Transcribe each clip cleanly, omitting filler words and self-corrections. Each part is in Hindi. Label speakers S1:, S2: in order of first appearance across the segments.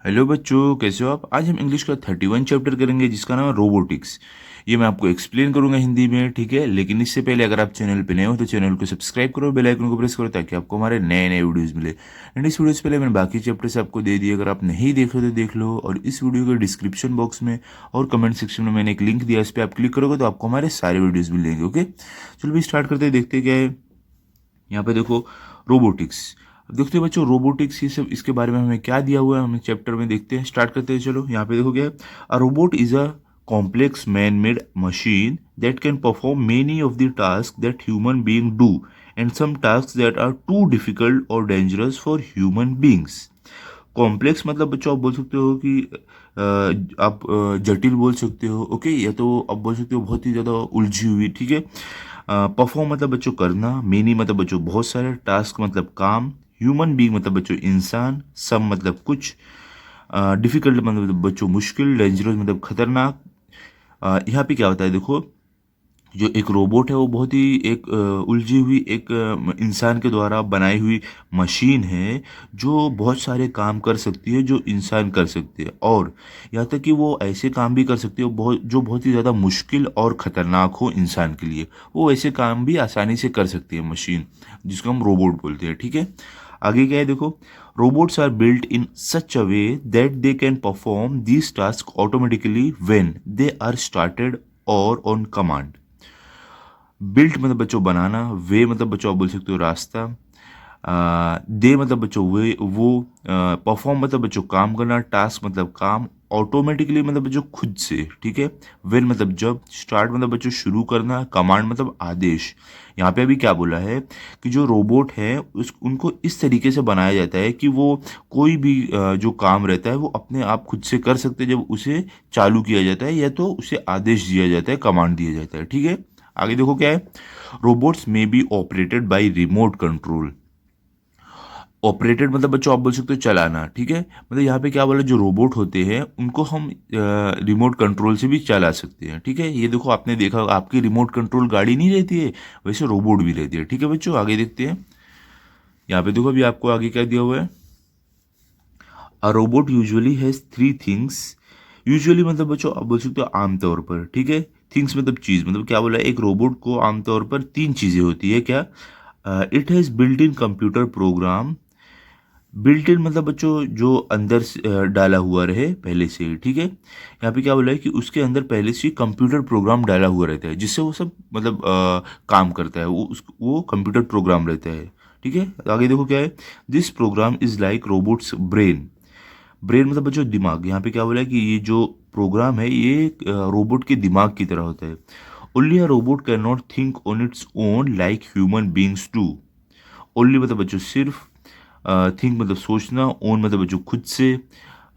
S1: हेलो बच्चों, कैसे हो आप। आज हम इंग्लिश का 31 चैप्टर करेंगे जिसका नाम है रोबोटिक्स। ये मैं आपको एक्सप्लेन करूंगा हिंदी में, ठीक है। लेकिन इससे पहले अगर आप चैनल पे नए हो तो चैनल को सब्सक्राइब करो, बेल आइकन को प्रेस करो ताकि आपको हमारे नए नए वीडियोस मिले। एंड इस वीडियो से पहले मैंने बाकी चैप्टर्स आपको दे दिए, अगर आप नहीं देखे तो देख लो। और इस वीडियो के डिस्क्रिप्शन बॉक्स में और कमेंट सेक्शन में मैंने एक लिंक दिया, इस पर आप क्लिक करोगे तो आपको हमारे सारे वीडियोज़ मिल जाएंगे। ओके, चलो भी स्टार्ट करते हैं, देखते क्या है। यहाँ पे देखो, रोबोटिक्स। अब देखते हैं बच्चों रोबोटिक्स ये सब, इसके बारे में हमें क्या दिया हुआ है, हमें चैप्टर में देखते हैं, स्टार्ट करते हैं। चलो यहाँ पे देखो क्या है। A robot is a complex man made machine that can perform many of the task that human being do and some task that are too difficult और dangerous for human beings. Complex मतलब बच्चों आप बोल सकते हो कि आप जटिल बोल सकते हो, ओके, या तो आप बोल सकते हो बहुत ही ज़्यादा उलझी हुई, ठीक है। परफॉर्म मतलब बच्चों करना, मेनी मतलब बच्चों बहुत सारे, टास्क मतलब काम, ह्यूमन बीइंग मतलब बच्चों इंसान, सम मतलब कुछ, डिफिकल्ट मतलब बच्चों मुश्किल, डेंजरस मतलब खतरनाक। यहाँ पे क्या होता है देखो, जो एक रोबोट है वो बहुत ही एक उलझी हुई एक इंसान के द्वारा बनाई हुई मशीन है जो बहुत सारे काम कर सकती है जो इंसान कर सकते हैं। और यहाँ तक कि वो ऐसे काम भी कर सकती है बहुत ही ज़्यादा मुश्किल और ख़तरनाक हो इंसान के लिए, वो ऐसे काम भी आसानी से कर सकती है मशीन, जिसको हम रोबोट बोलते हैं, ठीक है। आगे क्या है देखो, robots are built in such a way that they can perform this task automatically when they are started or on command. Built मतलब बच्चों बनाना, वे मतलब बच्चों आप बोल सकते हो रास्ता, दे मतलब बच्चों वे वो, परफॉर्म मतलब बच्चों काम करना, टास्क मतलब काम, ऑटोमेटिकली मतलब बच्चों खुद से, ठीक है। वेन मतलब जब, स्टार्ट मतलब बच्चों शुरू करना, कमांड मतलब आदेश। यहाँ पे अभी क्या बोला है कि जो रोबोट है उस उनको इस तरीके से बनाया जाता है कि वो कोई भी जो काम रहता है वो अपने आप खुद से कर सकते हैं जब उसे चालू किया जाता है या तो उसे आदेश दिया जाता है, कमांड दिया जाता है, ठीक है। आगे देखो क्या है, रोबोट्स में be operated by remote control. Operated मतलब बच्चों आप बोल सकते हो चलाना, ठीक है। मतलब यहाँ पे क्या बोला, जो रोबोट होते हैं उनको हम रिमोट कंट्रोल से भी चला सकते हैं, ठीक है। ये देखो आपने देखा होगा, आपकी रिमोट कंट्रोल गाड़ी नहीं रहती है, वैसे रोबोट भी रहती है, ठीक है बच्चों। आगे देखते हैं, यहाँ पे देखो अभी आपको आगे क्या दिया हुआ है। A robot usually has three things. Usually मतलब बच्चों आप बोल सकते हो आमतौर पर, ठीक है। थिंग्स मतलब चीज़, मतलब क्या बोला है, एक रोबोट को आमतौर पर तीन चीज़ें होती है, क्या। It has built in computer program. Built in मतलब बच्चों जो अंदर से, डाला हुआ रहे पहले से ही, ठीक है। यहाँ पे क्या बोला है कि उसके अंदर पहले से ही कंप्यूटर प्रोग्राम डाला हुआ रहता है जिससे वो सब मतलब काम करता है, वो कंप्यूटर प्रोग्राम रहता है, ठीक है। आगे देखो क्या है, this program is like robots brain. Brain मतलब बच्चों दिमाग। यहाँ पे क्या बोला है कि ये जो प्रोग्राम है ये रोबोट के दिमाग की तरह होता है। Only a robot can not think on its own like human beings too. Only मतलब बच्चों सिर्फ, थिंक मतलब सोचना, ओन मतलब बच्चों खुद से,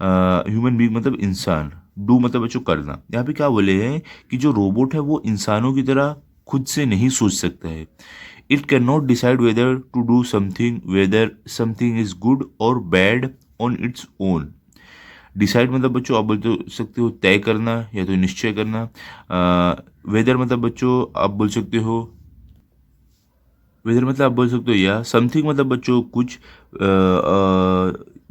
S1: ह्यूमन बींग मतलब इंसान, डू मतलब बच्चों करना। यहाँ पे क्या बोले हैं कि जो रोबोट है वो इंसानों की तरह खुद से नहीं सोच सकता है। It can not decide whether to do something, whether something is good और bad on its own. Decide मतलब बच्चों आप बोल तो सकते हो तय करना या तो निश्चय करना। वेदर मतलब बच्चों आप बोल सकते हो, वेदर मतलब आप बोल सकते हो या, समथिंग मतलब बच्चों कुछ,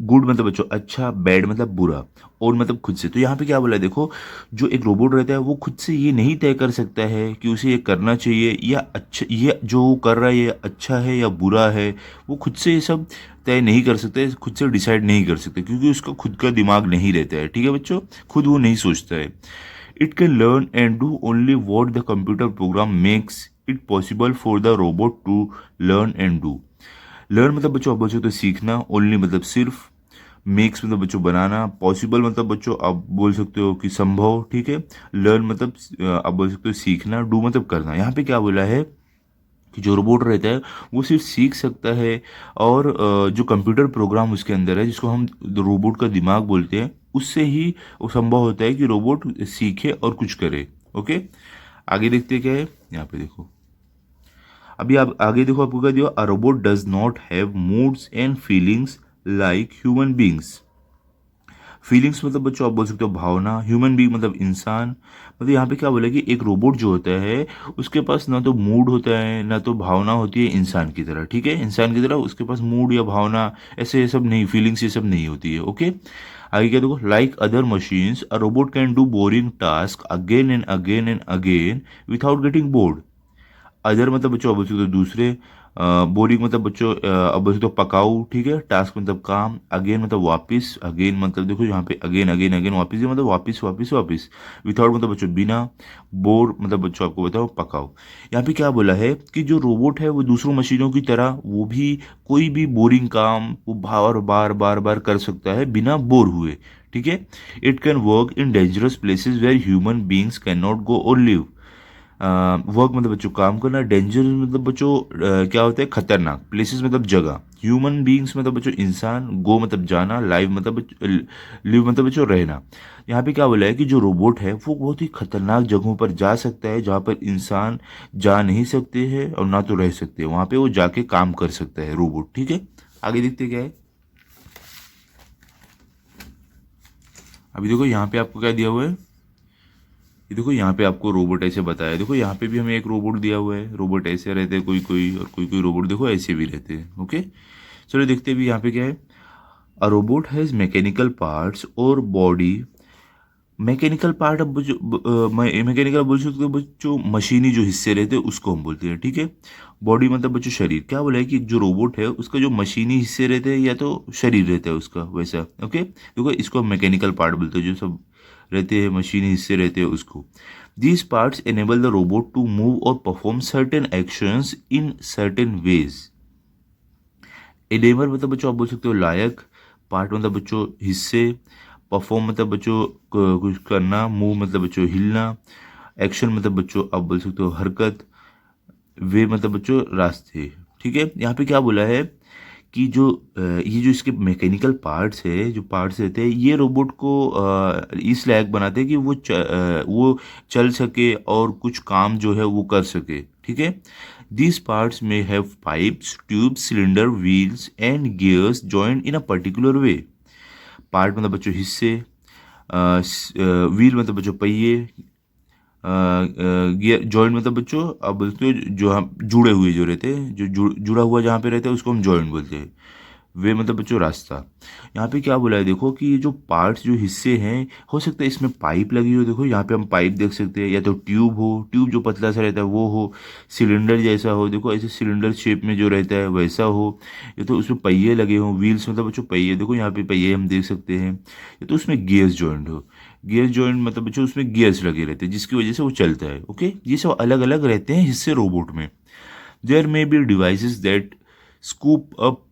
S1: गुड मतलब बच्चों अच्छा, बैड मतलब बुरा, और मतलब खुद से। तो यहाँ पे क्या बोला है देखो, जो एक रोबोट रहता है वो खुद से ये नहीं तय कर सकता है कि उसे ये करना चाहिए या अच्छा, ये जो वो कर रहा है ये अच्छा है या बुरा है। वो खुद से ये सब तय नहीं कर सकते, खुद से डिसाइड नहीं कर सकते क्योंकि उसका खुद का दिमाग नहीं रहता है, ठीक है बच्चों। खुद वो नहीं सोचता है। It can learn and do only what the computer program makes it possible for the robot to learn and do. Learn मतलब बच्चों आप बोल सकते हो सीखना, ओनली मतलब सिर्फ, मेक्स मतलब बच्चों बनाना, पॉसिबल मतलब बच्चों आप बोल सकते हो कि संभव, ठीक है। लर्न मतलब आप बोल सकते हो सीखना, डू मतलब करना। यहाँ पे क्या बोला है कि जो रोबोट रहता है वो सिर्फ सीख सकता है, और जो कंप्यूटर प्रोग्राम उसके अंदर है जिसको हम रोबोट का दिमाग बोलते हैं उससे ही वो संभव होता है कि रोबोट सीखे और कुछ करे, ओके। आगे देखते क्या है, यहाँ पे देखो अभी आप आगे देखो, आपको क्या दिया, a robot does not have moods and feelings like human beings. Feelings मतलब बच्चों आप बोल सकते हो भावना, ह्यूमन बींग मतलब इंसान। मतलब यहाँ पे क्या बोला कि एक रोबोट जो होता है उसके पास ना तो मूड होता है ना तो भावना होती है इंसान की तरह, ठीक है। इंसान की तरह उसके पास मूड या भावना ऐसे ये सब नहीं, फीलिंग्स ये सब नहीं होती है, ओके। आगे क्या देखो, like other machines a robot can do boring task again and again and again without getting bored. Other मतलब बच्चों अब बच्चों तो दूसरे, बोरिंग मतलब बच्चों अब बच्चों तो पकाऊ, ठीक है, टास्क मतलब काम, अगेन मतलब वापस, अगेन मतलब देखो यहाँ पे अगेन अगेन अगेन वापस, ये मतलब वापस वापस वापस, विदाउट मतलब बच्चों बिना, बोर मतलब बच्चों आपको बताओ पकाओ। यहाँ पे क्या बोला है कि जो रोबोट है वो दूसरों मशीनों की तरह वो भी कोई भी बोरिंग काम वो बार बार बार बार कर सकता है बिना बोर हुए, ठीक है। It can work in dangerous places where human beings can not go or live. Work मतलब बच्चों काम करना, डेंजरस मतलब बच्चों क्या होता है खतरनाक, प्लेसेस मतलब जगह, ह्यूमन बींग्स मतलब बच्चों इंसान, गो मतलब जाना, लाइव मतलब लिव मतलब बच्चों रहना। यहाँ पे क्या बोला है कि जो रोबोट है वो बहुत ही खतरनाक जगहों पर जा सकता है जहाँ पर इंसान जा नहीं सकते हैं और ना तो रह सकते हैं, वहाँ पे वो जाके काम कर सकता है रोबोट, ठीक है। आगे देखते क्या है। अभी देखो यहाँ पे आपको क्या दिया हुआ है, ये देखो यहाँ पे आपको रोबोट ऐसे बताया है। देखो यहाँ पे भी हमें एक रोबोट दिया हुआ है, रोबोट ऐसे रहते हैं कोई कोई, और कोई कोई रोबोट देखो ऐसे भी रहते हैं, ओके। चलो देखते हैं भी यहाँ पे क्या है। A robot has mechanical parts और बॉडी। मैकेनिकल पार्ट, अब जो मैकेनिकल बोल सकते हो बच्चों, मशीनी जो हिस्से रहते हैं उसको हम बोलते हैं, ठीक है। बॉडी मतलब बच्चों शरीर, क्या बोला है कि जो रोबोट है उसका जो मशीनी हिस्से रहते हैं या तो शरीर रहता है उसका वैसा, ओके। देखो इसको मैकेनिकल पार्ट बोलते हैं, जो सब रहते हैं मशीनी हिस्से रहते हैं उसको। These parts enable the robot to move और perform certain actions in certain ways. Enable मतलब बच्चों आप बोल सकते हो लायक, पार्ट मतलब बच्चों हिस्से, परफॉर्म मतलब बच्चों कुछ करना, मूव मतलब बच्चों हिलना, एक्शन मतलब बच्चों आप बोल सकते हो हरकत, वे मतलब बच्चों रास्ते, ठीक है। यहाँ पे क्या बोला है कि जो ये जो इसके मैकेनिकल पार्ट्स है, जो पार्ट्स रहते हैं ये रोबोट को इस लायक बनाते हैं कि वो चल सके और कुछ काम जो है वो कर सके, ठीक है। दीज पार्ट्स में have pipes, tubes, cylinder, wheels and gears joint in a particular way. Part मतलब बच्चों हिस्से, व्हील मतलब बच्चों पहिए, गियर, जॉइंट मतलब बच्चों आप बोलते हो जो हम जुड़े हुए जो रहते हैं, जो जुड़ा हुआ जहाँ पे रहता है उसको हम जॉइंट बोलते हैं। वे मतलब बच्चों रास्ता। यहाँ पे क्या बोला है देखो कि ये जो पार्ट्स जो हिस्से हैं, हो सकता है इसमें पाइप लगी हो, देखो यहाँ पे हम पाइप देख सकते हैं, या तो ट्यूब हो, ट्यूब जो पतला सा रहता है वो हो, सिलेंडर जैसा हो, देखो ऐसे सिलेंडर शेप में जो रहता है वैसा हो, या तो उसमें पहिए लगे हों, व्हील्स मतलब बच्चों पहिए, देखो यहाँ पे पहिए हम देख सकते हैं, या तो उसमें गियर्स जॉइंट हो। गियर जॉइंट मतलब बच्चों उसमें गियर्स लगे रहते हैं जिसकी वजह से वो चलता है, ओके। ये सब अलग अलग रहते हैं हिस्से रोबोट में। There may be devices that scoop up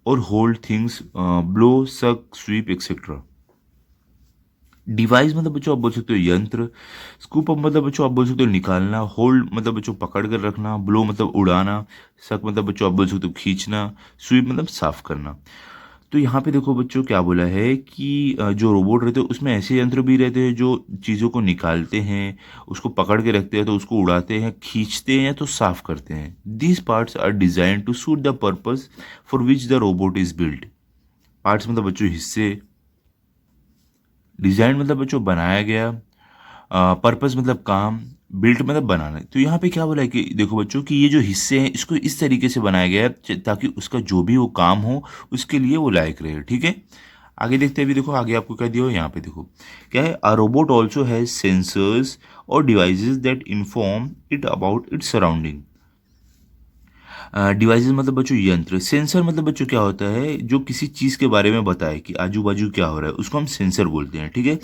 S1: or hold things, blow, suck, sweep etcetera. Device मतलब बच्चों आप बोल सकते हो यंत्र, स्कूप अप मतलब बच्चों आप बोल सकते हो निकालना, होल्ड मतलब बच्चों पकड़ कर रखना, ब्लो मतलब उड़ाना, सक मतलब बच्चों आप बोल सकते हो खींचना, स्वीप मतलब साफ करना। तो यहाँ पे देखो बच्चों क्या बोला है कि जो रोबोट रहते हैं उसमें ऐसे यंत्र भी रहते हैं जो चीज़ों को निकालते हैं, उसको पकड़ के रखते हैं तो उसको उड़ाते हैं, खींचते हैं या तो साफ करते हैं। These parts are design to suit the purpose for which the robot is build. Parts मतलब बच्चों हिस्से, डिजाइन मतलब बच्चों बनाया गया, पर्पस मतलब काम, बिल्ट मतलब बनाना। तो यहाँ पे क्या बोला है कि देखो बच्चों कि ये जो हिस्से हैं इसको इस तरीके से बनाया गया है ताकि उसका जो भी वो काम हो उसके लिए वो लायक रहे, ठीक है। आगे देखते हैं, भी देखो आगे आपको क्या दिया हो, यहाँ पे देखो क्या है। A robot also has sensors और devices that inform it about its surrounding. Devices मतलब बच्चों यंत्र, सेंसर मतलब बच्चों क्या होता है जो किसी चीज़ के बारे में बताए कि आजू बाजू क्या हो रहा है उसको हम सेंसर बोलते हैं, ठीक है।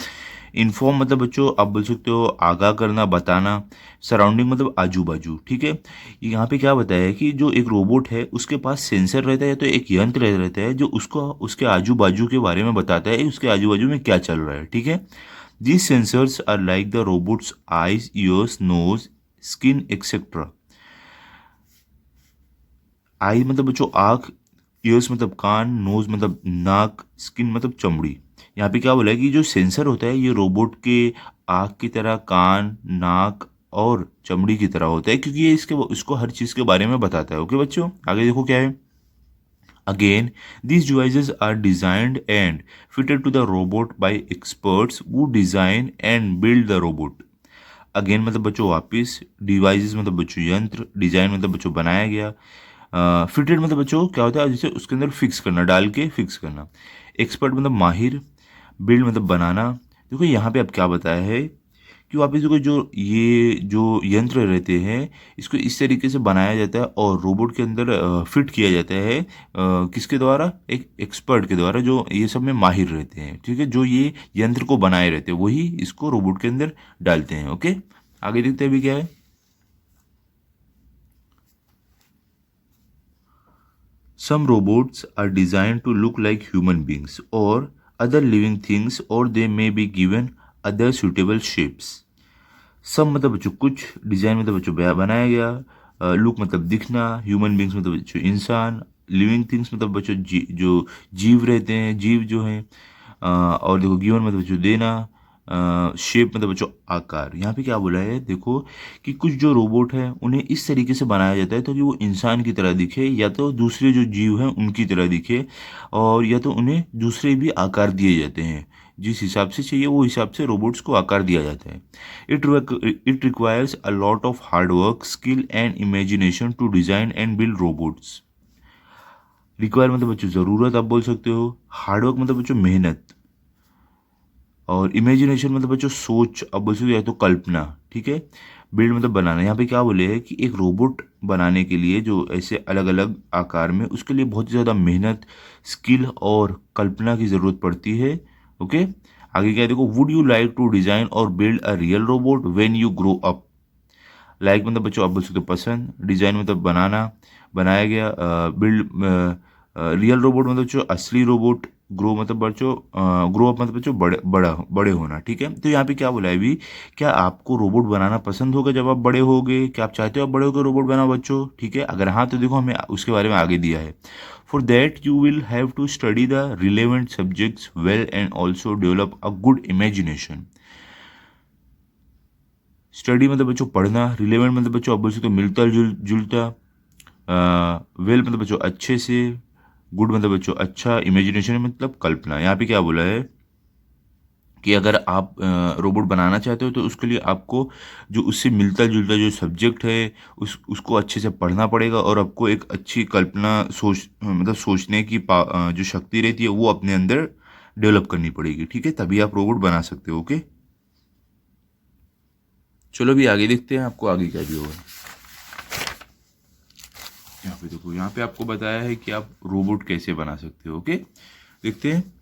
S1: इन्फॉर्म मतलब बच्चों आप बोल सकते हो आगाह करना, बताना, सराउंडिंग मतलब आजू बाजू, ठीक है। यहाँ पे क्या बताया है कि जो एक रोबोट है उसके पास सेंसर रहता है तो एक यंत्र रहता है जो उसको उसके आजू बाजू के बारे में बताता है उसके आजू बाजू में क्या चल रहा है, ठीक है। These sensors are like the robot's eyes, ears, nose, skin etcetera. Eye मतलब बच्चों आँख, ईयर्स मतलब कान, नोज मतलब नाक, स्किन मतलब चमड़ी। यहाँ पे क्या बोला है कि जो सेंसर होता है ये रोबोट के आँख की तरह, कान, नाक और चमड़ी की तरह होता है क्योंकि ये इसको हर चीज़ के बारे में बताता है, ओके बच्चों। आगे देखो क्या है। Again these devices are designed and fitted to the robot by experts who design and build the robot। Again मतलब बच्चों वापस, डिवाइसेस मतलब बच्चों यंत्र, डिजाइन मतलब बच्चों बनाया गया, फिटेड मतलब बच्चों क्या होता है जैसे उसके अंदर फिक्स करना, डाल के फिक्स करना, एक्सपर्ट मतलब माहिर, बिल्ड मतलब बनाना। देखो यहाँ पे अब क्या बताया है कि वापस देखो जो ये जो यंत्र रहते हैं इसको इस तरीके से बनाया जाता है और रोबोट के अंदर फिट किया जाता है, किसके द्वारा, एक एक्सपर्ट के द्वारा जो ये सब में माहिर रहते हैं, ठीक है, जो ये यंत्र को बनाए रहते हैं वही इसको रोबोट के अंदर डालते हैं। ओके, आगे देखते हैं अभी क्या है। Some robots are designed to look like human beings or other living things, or they may be given other suitable shapes. सम मतलब बच्चों कुछ, डिजाइन मतलब बच्चों बनाया गया, लुक मतलब दिखना, ह्यूमन बींग्स मतलब बच्चों इंसान, लिविंग थिंग्स मतलब बच्चों जो जीव रहते हैं, जीव जो हैं, और देखो गिवन मतलब बच्चों देना, शेप मतलब बच्चों आकार। यहाँ पे क्या बोला है देखो कि कुछ जो रोबोट है उन्हें इस तरीके से बनाया जाता है ताकि वो इंसान की तरह दिखे, या तो दूसरे जो जीव हैं उनकी तरह दिखे, और या तो उन्हें दूसरे भी आकार दिए जाते हैं, जिस हिसाब से चाहिए वो हिसाब से रोबोट्स को आकार दिया जाता है। It requires a lot of hard work, skill and imagination to design and build robots. Require मतलब बच्चों ज़रूरत आप बोल सकते हो, हार्डवर्क मतलब बच्चों मेहनत, और इमेजिनेशन मतलब बच्चों सोच, अब बोल सकते हो या तो कल्पना, ठीक है। बिल्ड मतलब बनाना। यहाँ पे क्या बोले हैं कि एक रोबोट बनाने के लिए जो ऐसे अलग अलग आकार में, उसके लिए बहुत ज़्यादा मेहनत, स्किल और कल्पना की ज़रूरत पड़ती है। ओके, आगे क्या है देखो, would you like to design और build a real robot when you grow up. Like मतलब बच्चों आप बोल सकते हो पसंद, डिज़ाइन मतलब बनाना, बनाया गया, बिल्ड रियल रोबोट मतलब जो असली रोबोट, ग्रो मतलब बच्चों ग्रो अप मतलब बच्चों बड़े होना, ठीक है। तो यहाँ पे क्या बोला है अभी, क्या आपको रोबोट बनाना पसंद होगा जब आप बड़े होगे, क्या आप चाहते हो आप बड़े होकर रोबोट बनाओ बच्चों, ठीक है। अगर हाँ तो देखो हमें उसके बारे में आगे दिया है। For that you will have to study the relevant subjects well and also develop a good imagination. Study मतलब बच्चों पढ़ना, रिलेवेंट मतलब बच्चों आप बोल सकते हो मिलता जुलता, वेल मतलब बच्चों अच्छे से, गुड मतलब बच्चों अच्छा, इमेजिनेशन मतलब कल्पना। यहाँ पे क्या बोला है कि अगर आप रोबोट बनाना चाहते हो तो उसके लिए आपको जो उससे मिलता जुलता जो सब्जेक्ट है उसको अच्छे से पढ़ना पड़ेगा, और आपको एक अच्छी कल्पना मतलब सोचने की जो शक्ति रहती है वो अपने अंदर डेवलप करनी पड़ेगी, ठीक है, तभी आप रोबोट बना सकते हो। ओके, चलो भी आगे देखते हैं आपको आगे क्या भी होगा। यहाँ पे देखो, यहाँ पे आपको बताया है कि आप रोबोट कैसे बना सकते हो। ओके, देखते हैं।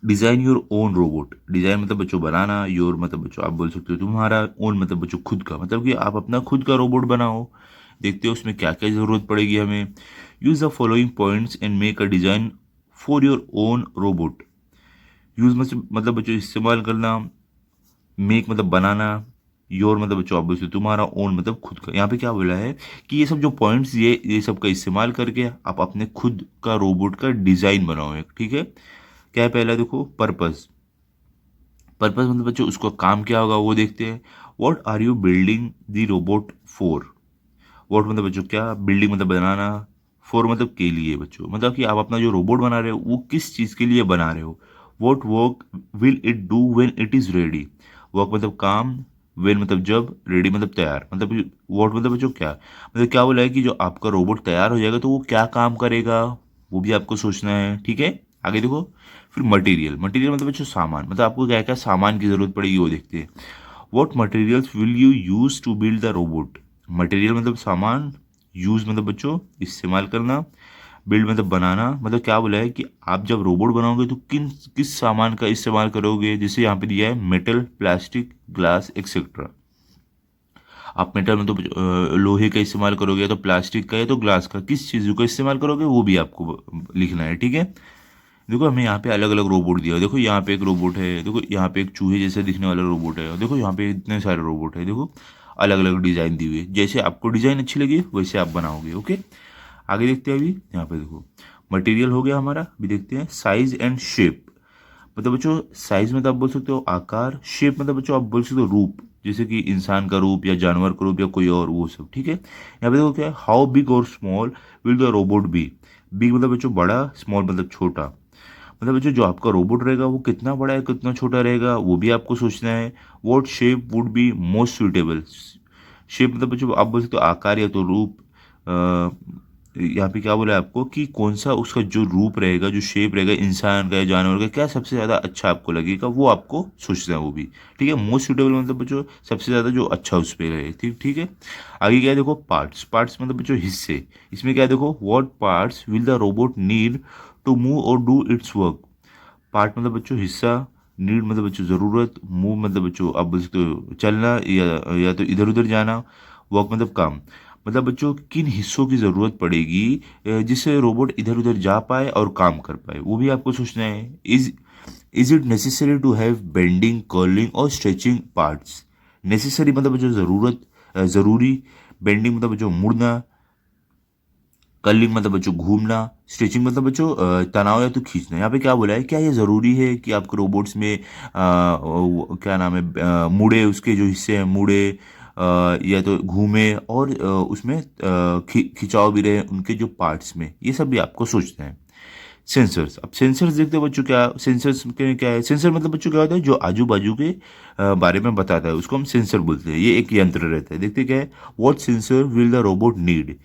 S1: Design your own robot. Design मतलब बच्चों बनाना, योर मतलब बच्चों आप बोल सकते हो तुम्हारा, ओन मतलब बच्चों खुद का, मतलब कि आप अपना खुद का रोबोट बनाओ। देखते हो उसमें क्या क्या ज़रूरत पड़ेगी हमें। Use the following points and make a design for your own robot. Use मतलब बच्चों इस्तेमाल करना, मेक मतलब बनाना, योर मतलब बच्चों आप बोल सकते हो तुम्हारा, ओन मतलब खुद का। यहाँ पे क्या बोला है कि ये सब जो पॉइंट्स ये सब का इस्तेमाल करके आप अपने खुद का रोबोट का डिज़ाइन बनाओ एक, ठीक है। क्या है पहला देखो, पर्पस। पर्पस मतलब बच्चों उसका काम क्या होगा वो देखते हैं। What are you building the robot for. What मतलब बच्चों क्या, बिल्डिंग मतलब बनाना, फॉर मतलब के लिए बच्चों, मतलब कि आप अपना जो रोबोट बना रहे हो वो किस चीज़ के लिए बना रहे हो। What work will it do when it is ready. Work मतलब काम, व्हेन मतलब जब, रेडी मतलब तैयार, मतलब व्हाट मतलब बच्चों क्या, मतलब क्या बोला है कि जो आपका रोबोट तैयार हो जाएगा तो वो क्या काम करेगा वो भी आपको सोचना है, ठीक है। आगे देखो, फिर मटेरियल। मटेरियल मतलब बच्चों सामान, मतलब आपको क्या क्या सामान की ज़रूरत पड़ेगी वो देखते हैं। What materials will you use to build the robot. Material मतलब सामान, यूज़ मतलब बच्चों इस्तेमाल करना, बिल्ड मतलब बनाना, मतलब क्या बोला है कि आप जब रोबोट बनाओगे तो किस सामान का इस्तेमाल करोगे। जैसे यहाँ पे दिया है मेटल, प्लास्टिक, ग्लास एक्सेट्रा। आप मेटल में तो लोहे का इस्तेमाल करोगे, या तो प्लास्टिक का, या तो ग्लास का, किस चीज़ का इस्तेमाल करोगे वो भी आपको लिखना है, ठीक है। देखो हमें यहाँ पे अलग अलग रोबोट दिया है। देखो यहाँ पे एक रोबोट है, देखो यहाँ पे एक चूहे जैसे दिखने वाला रोबोट है, और देखो यहाँ पे इतने सारे रोबोट है, देखो अलग अलग डिज़ाइन दी हुई है, जैसे आपको डिज़ाइन अच्छी लगी वैसे आप बनाओगे। ओके, आगे देखते हैं। अभी यहाँ पे देखो मटेरियल हो गया हमारा, अभी देखते हैं साइज एंड शेप। मतलब बच्चों साइज मतलब आप बोल सकते हो आकार, शेप मतलब बच्चों आप बोल सकते हो रूप, जैसे कि इंसान का रूप या जानवर का रूप या कोई और वो सब, ठीक है। यहाँ पे देखो क्या है, how big or small will the robot be. Big मतलब बच्चों बड़ा, स्मॉल मतलब छोटा, मतलब बच्चों जो आपका रोबोट रहेगा वो कितना बड़ा है कितना छोटा रहेगा वो भी आपको सोचना है। What shape would be most suitable. Shape मतलब बच्चों आप बोल सकते हो आकार या तो रूप, यहाँ पे क्या बोला है आपको कि कौन सा उसका जो रूप रहेगा, जो शेप रहेगा, इंसान का या जानवर का, क्या सबसे ज़्यादा अच्छा आपको लगेगा, वो आपको सोचना है वो भी। ठीक है, मोस्ट सुटेबल मतलब बच्चों सबसे ज़्यादा जो अच्छा उस पर रहे। ठीक ठीक है। आगे क्या है देखो, पार्ट्स। पार्ट्स मतलब बच्चों हिस्से। इसमें क्या है देखो, what parts will the robot need to move और डू इट्स वर्क। पार्ट मतलब बच्चों हिस्सा, नीड मतलब बच्चों ज़रूरत, मूव मतलब बच्चों आप बोल सकते हो चलना या तो इधर उधर जाना, वर्क मतलब काम। मतलब बच्चों किन हिस्सों की ज़रूरत पड़ेगी जिससे रोबोट इधर उधर जा पाए और काम कर पाए, वो भी आपको सोचना है। Is it necessary to have bending, curling और स्ट्रेचिंग पार्ट्स। नेसेसरी मतलब बच्चों ज़रूरत, ज़रूरी। बेंडिंग मतलब बच्चों मुड़ना, कर्लिंग मतलब बच्चों घूमना, स्ट्रेचिंग मतलब बच्चों तनाव या तो खींचना। यहाँ पे क्या बोला है, क्या ये ज़रूरी है कि आपके रोबोट्स में क्या नाम है, मुड़े, उसके जो हिस्से हैं मुड़े, या तो घूमे और उसमें खिंचाव भी रहे उनके जो पार्ट्स में, ये सब भी आपको सोचना है। सेंसर्स। अब सेंसर्स देखते हैं बच्चों, क्या सेंसर्स के क्या है। सेंसर मतलब बच्चों क्या होता है, जो आजू बाजू के बारे में बताता है, उसको हम सेंसर बोलते हैं। ये एक यंत्र रहता है। देखते क्या है, what sensor will the robot need.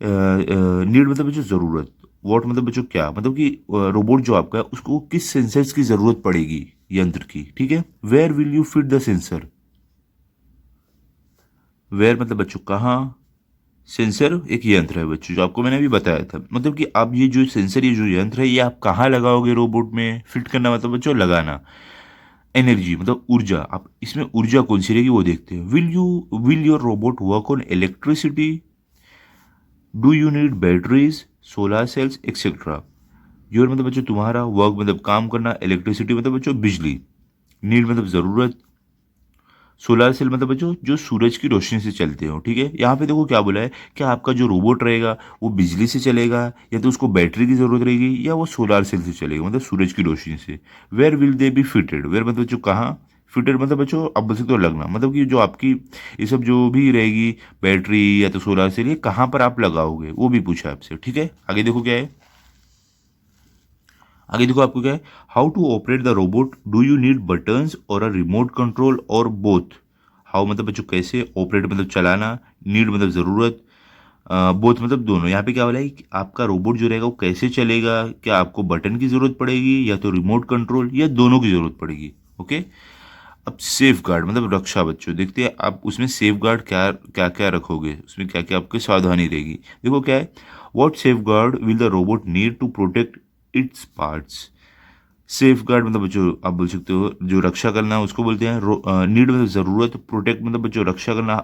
S1: Need मतलब बच्चों ज़रूरत। वॉट मतलब बच्चों क्या, मतलब कि रोबोट जो आपका है उसको किस सेंसर्स की ज़रूरत पड़ेगी, यंत्र की। ठीक है। Where will you fit the sensor. Where मतलब बच्चों कहाँ, सेंसर एक यंत्र है बच्चों जो आपको मैंने अभी बताया था। मतलब कि आप ये जो सेंसर, ये जो यंत्र है, ये आप कहाँ लगाओगे रोबोट में। फिट करना मतलब बच्चों लगाना। एनर्जी मतलब ऊर्जा, आप इसमें ऊर्जा कौन सी रहेगी वो देखते हैं। Will your robot work on electricity, do you need batteries, solar cells etcetera. Your मतलब बच्चों तुम्हारा, वर्क मतलब काम करना, इलेक्ट्रिसिटी मतलब बच्चों बिजली, नीड मतलब ज़रूरत, सोलर सेल मतलब बच्चों जो सूरज की रोशनी से चलते हो। ठीक है। यहाँ पे देखो क्या बोला है, क्या आपका जो रोबोट रहेगा वो बिजली से चलेगा, या तो उसको बैटरी की ज़रूरत रहेगी, या वो सोलर सेल से चलेगा मतलब सूरज की रोशनी से। Where will they be fitted. Where मतलब बच्चों कहाँ, फिटेड मतलब बच्चों अब बोल सकते हो लगना, मतलब कि जो आपकी ये सब जो भी रहेगी, बैटरी या तो सोलर सेल, ये कहाँ पर आप लगाओगे वो भी पूछा है आपसे। ठीक है। आगे देखो क्या है, आगे देखो आपको क्या है, how to operate the robot, do you need buttons or a remote control or both. How मतलब बच्चों कैसे, ऑपरेट मतलब चलाना, नीड मतलब ज़रूरत, बोथ मतलब दोनों। यहाँ पे क्या बोला है कि आपका रोबोट जो रहेगा वो कैसे चलेगा, क्या आपको बटन की ज़रूरत पड़ेगी या तो रिमोट कंट्रोल, या दोनों की ज़रूरत पड़ेगी। ओके। अब सेफ गार्ड मतलब रक्षा बच्चों, देखते हैं आप उसमें सेफ गार्ड क्या क्या क्या रखोगे, उसमें क्या क्या आपकी सावधानी रहेगी। देखो क्या है, what safeguard will the robot need to protect its parts. Safeguard मतलब बच्चों आप बोल सकते हो जो रक्षा करना उसको बोलते हैं। नीड मतलब ज़रूरत, प्रोटेक्ट मतलब बच्चों रक्षा करना,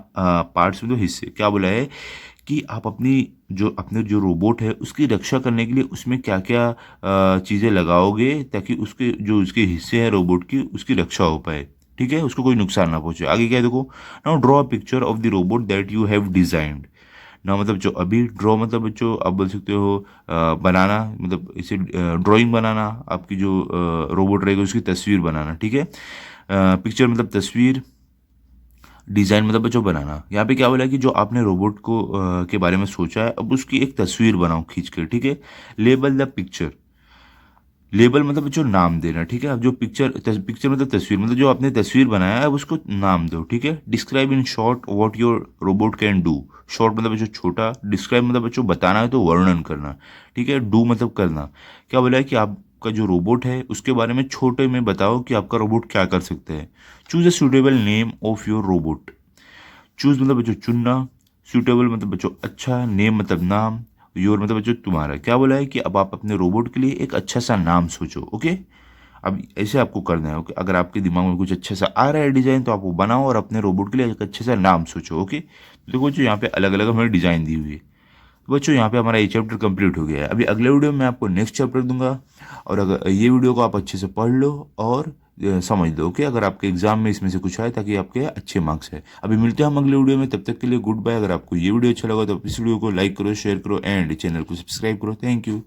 S1: पार्ट्स मतलब हिस्से। क्या बोला है कि आप अपने जो रोबोट है उसकी रक्षा करने के लिए उसमें क्या क्या चीज़ें लगाओगे, ताकि उसके जो उसके हिस्से हैं रोबोट की, उसकी रक्षा हो पाए। ठीक है, उसको कोई नुकसान ना पहुंचे। आगे क्या है देखो, now draw a picture of the robot that you have designed. ना मतलब जो अभी ड्रॉ मतलब बच्चों आप बोल सकते हो बनाना, मतलब इसे ड्राइंग बनाना, आपकी जो रोबोट रहेगा उसकी तस्वीर बनाना। ठीक है। पिक्चर मतलब तस्वीर, डिज़ाइन मतलब बच्चों बनाना। यहाँ पे क्या बोला है कि जो आपने रोबोट को के बारे में सोचा है, अब उसकी एक तस्वीर बनाओ खींच कर। ठीक है। Label the picture. लेबल मतलब बच्चों नाम देना। ठीक है। अब जो पिक्चर मतलब तस्वीर, मतलब जो आपने तस्वीर बनाया है अब उसको नाम दो। ठीक है। Describe in short what your robot can do. Short मतलब बच्चों छोटा, डिस्क्राइब मतलब बच्चों बताना है तो वर्णन करना। ठीक है। डू मतलब करना। क्या बोला है कि आपका जो रोबोट है उसके बारे में छोटे में बताओ कि आपका रोबोट क्या कर सकता है। Choose a suitable name of your robot. Choose मतलब बच्चों चुनना, सूटेबल मतलब बच्चों अच्छा, नेम मतलब नाम, योर मतलब बच्चों तुम्हारा। क्या बोला है कि अब आप अपने रोबोट के लिए एक अच्छा सा नाम सोचो। ओके। अब ऐसे आपको करना है। ओके। अगर आपके दिमाग में कुछ अच्छा सा आ रहा है डिजाइन, तो आप वो बनाओ और अपने रोबोट के लिए एक अच्छे सा नाम सोचो। ओके। तो देखो जो यहाँ पे अलग अलग हमें डिजाइन दी हुई है। तो बच्चों यहाँ पे हमारा ये चैप्टर कंप्लीट हो गया है। अभी अगले वीडियो में मैं आपको नेक्स्ट चैप्टर दूंगा, और अगर ये वीडियो को आप अच्छे से पढ़ लो और समझ लो। ओके। अगर आपके एग्जाम में इसमें से कुछ आए, ताकि आपके अच्छे मार्क्स है। अभी मिलते हैं हम अगले वीडियो में, तब तक के लिए गुड बाय। अगर आपको ये वीडियो अच्छा लगा तो इस वीडियो को लाइक करो, शेयर करो एंड चैनल को सब्सक्राइब करो। Thank you.